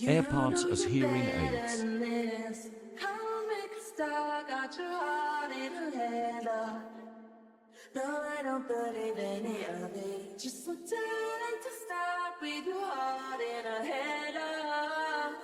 AirPods as hearing aids. Come make a start, got your heart in a leather. No, I don't believe any of it. Just so telling to start with your heart in a header.